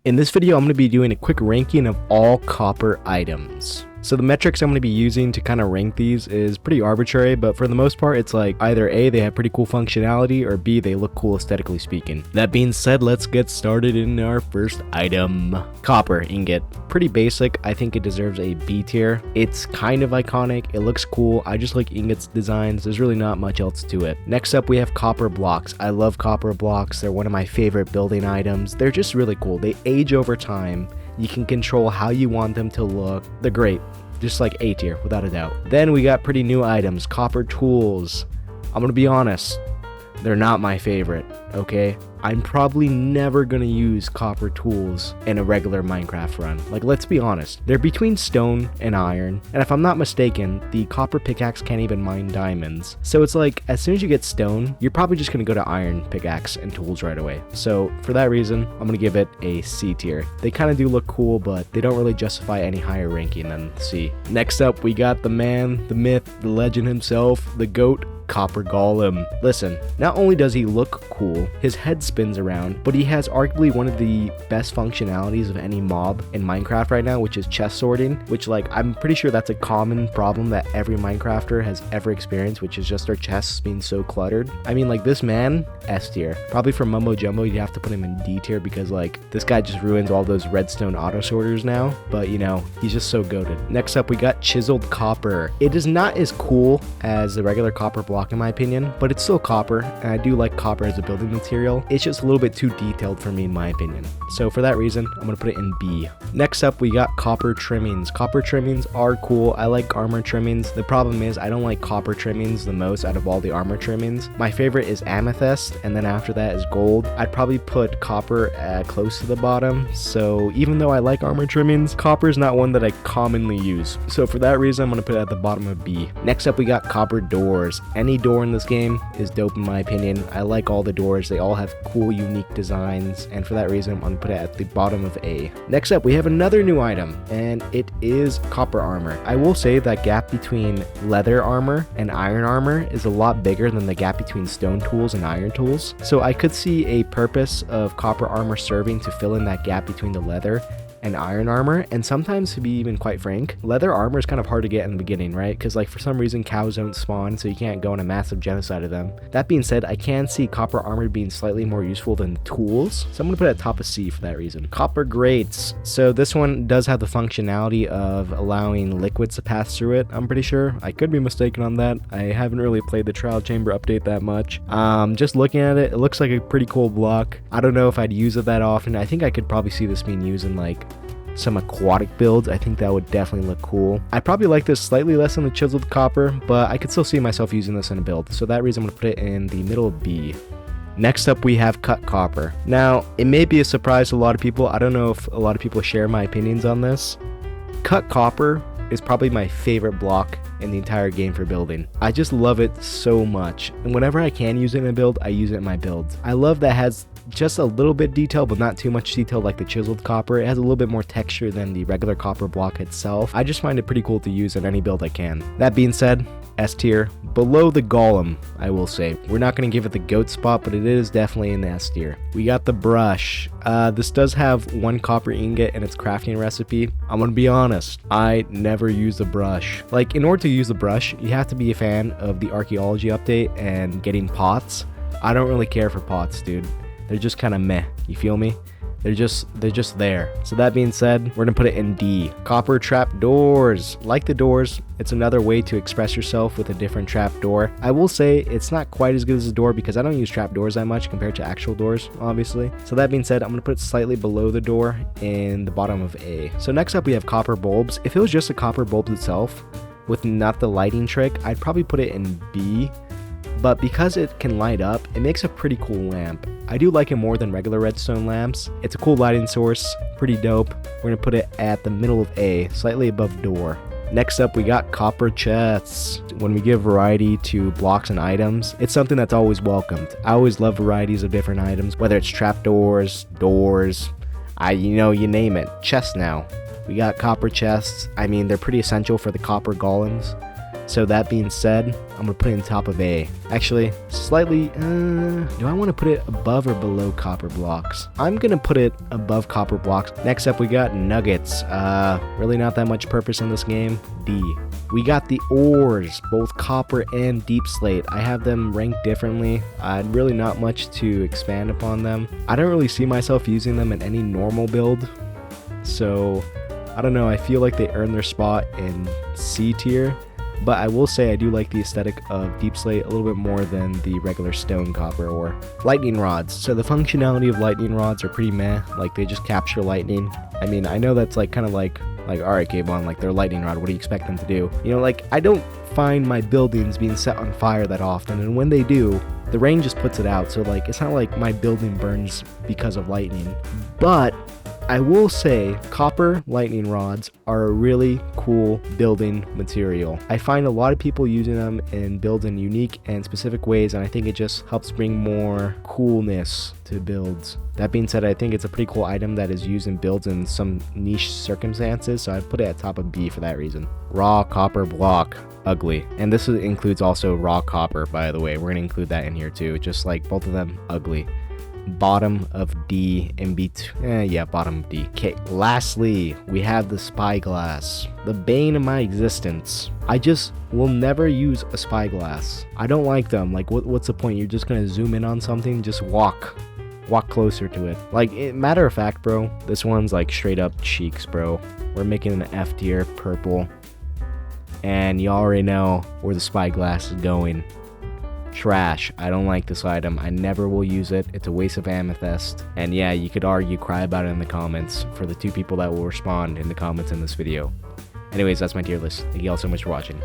In this video, I'm going to be doing a quick ranking of all copper items. So the metrics I'm going to be using to kind of rank these is pretty arbitrary, but for the most part, it's like either A, they have pretty cool functionality, or B, they look cool aesthetically speaking. That being said, let's get started in our first item. Copper ingot. Pretty basic. I think it deserves a B tier. It's kind of iconic. It looks cool. I just like ingots designs. There's really not much else to it. Next up, we have copper blocks. I love copper blocks. They're one of my favorite building items. They're just really cool. They age over time. You can control how you want them to look. They're great. Just like A tier, without a doubt. Then we got pretty new items, copper tools. I'm gonna be honest, they're not my favorite, okay? I'm probably never gonna use copper tools in a regular Minecraft run. Like, let's be honest, they're between stone and iron, and if I'm not mistaken, the copper pickaxe can't even mine diamonds. So it's like, as soon as you get stone, you're probably just gonna go to iron pickaxe and tools right away. So for that reason, I'm gonna give it a C tier. They kind of do look cool, but they don't really justify any higher ranking than C. Next up, we got the man, the myth, the legend himself, the GOAT, Copper Golem. Listen, not only does he look cool, his head spins around, but he has arguably one of the best functionalities of any mob in Minecraft right now, which is chest sorting, which, like, I'm pretty sure that's a common problem that every Minecrafter has ever experienced, which is just their chests being so cluttered. I mean, like, this man, S tier. Probably for Mumbo Jumbo, you'd have to put him in D tier because, like, this guy just ruins all those redstone auto sorters now, but, you know, he's just so goated. Next up, we got chiseled copper. It is not as cool as the regular copper block in my opinion, but it's still copper, and I do like copper as a building material. It's just a little bit too detailed for me in my opinion. So for that reason, I'm gonna put it in B. Next up, we got copper trimmings. Copper trimmings are cool. I like armor trimmings. The problem is I don't like copper trimmings the most out of all the armor trimmings. My favorite is amethyst, and then after that is gold. I'd probably put copper close to the bottom. So even though I like armor trimmings, copper is not one that I commonly use. So for that reason, I'm gonna put it at the bottom of B. Next up, we got copper doors. Any door in this game is dope in my opinion. I like all the doors. They all have cool, unique designs, and for that reason, I'm gonna put it at the bottom of A. Next up, we have another new item, and it is copper armor. I will say that gap between leather armor and iron armor is a lot bigger than the gap between stone tools and iron tools. So I could see a purpose of copper armor serving to fill in that gap between the leather and iron armor, and sometimes, to be even quite frank, leather armor is kind of hard to get in the beginning, right? Because, like, for some reason cows don't spawn, so you can't go on a massive genocide of them. That being said, I can see copper armor being slightly more useful than tools, so I'm gonna put it at top of C for that reason. Copper grates. So this one does have the functionality of allowing liquids to pass through it, I'm pretty sure. I could be mistaken on that. I haven't really played the trial chamber update that much. Just looking at it, it looks like a pretty cool block. I don't know if I'd use it that often. I think I could probably see this being used in, like, some aquatic builds. I think that would definitely look cool. I probably like this slightly less than the chiseled copper, but I could still see myself using this in a build. So that reason I'm going to put it in the middle of B. Next up, we have cut copper. Now, it may be a surprise to a lot of people. I don't know if a lot of people share my opinions on this. Cut copper is probably my favorite block in the entire game for building. I just love it so much, and whenever I can use it in a build, I use it in my builds. I love that it has just a little bit detail, but not too much detail like the chiseled copper. It has a little bit more texture than the regular copper block itself. I just find it pretty cool to use in any build I can. That being said, S tier, below the golem, I will say. We're not going to give it the GOAT spot, but it is definitely in the S tier. We got the brush. This does have one copper ingot in its crafting recipe. I'm going to be honest, I never use the brush. Like, in order to use the brush, you have to be a fan of the archaeology update and getting pots. I don't really care for pots, dude. They're just kind of meh, you feel me? They're just there. So that being said, we're gonna put it in D. Copper trap doors. Like the doors, it's another way to express yourself with a different trap door. I will say it's not quite as good as a door because I don't use trap doors that much compared to actual doors, obviously. So that being said, I'm gonna put it slightly below the door in the bottom of A. So next up we have copper bulbs. If it was just a copper bulb itself, with not the lighting trick, I'd probably put it in B. But because it can light up, it makes a pretty cool lamp. I do like it more than regular redstone lamps. It's a cool lighting source, pretty dope. We're gonna put it at the middle of A, slightly above door. Next up, we got copper chests. When we give variety to blocks and items, it's something that's always welcomed. I always love varieties of different items, whether it's trapdoors, doors, you name it. Chests now. We got copper chests. I mean, they're pretty essential for the copper golems. So that being said, I'm gonna put it on top of A. Actually, slightly, do I want to put it above or below copper blocks? I'm gonna put it above copper blocks. Next up, we got nuggets. Really not that much purpose in this game. D. We got the ores, both copper and deep slate. I have them ranked differently. Really not much to expand upon them. I don't really see myself using them in any normal build. So, I don't know, I feel like they earn their spot in C tier. But I will say I do like the aesthetic of deep slate a little bit more than the regular stone copper ore. Lightning rods. So the functionality of lightning rods are pretty meh. Like they just capture lightning. I mean, I know that's like kind of like alright, K-Bon, like they're lightning rod. What do you expect them to do? You know, like I don't find my buildings being set on fire that often, and when they do, the rain just puts it out. So like it's not like my building burns because of lightning. But I will say copper lightning rods are a really cool building material. I find a lot of people using them in builds in unique and specific ways, and I think it just helps bring more coolness to builds. That being said, I think it's a pretty cool item that is used in builds in some niche circumstances, so I'd put it at top of B for that reason. Raw copper block. Ugly. And this includes also raw copper, by the way. We're going to include that in here too, just like both of them ugly. Bottom of D and bottom of D. Okay, lastly, we have the spyglass, the bane of my existence. I just will never use a spyglass. I don't like them. Like, what's the point? You're just gonna zoom in on something, just walk closer to it. Like, matter of fact, bro, this one's like straight up cheeks, bro. We're making an F tier, purple, and you already know where the spyglass is going. Trash. I don't like this item. I never will use it. It's a waste of amethyst. And yeah, you could argue, cry about it in the comments for the 2 people that will respond in the comments in this video. Anyways, that's my tier list. Thank you all so much for watching.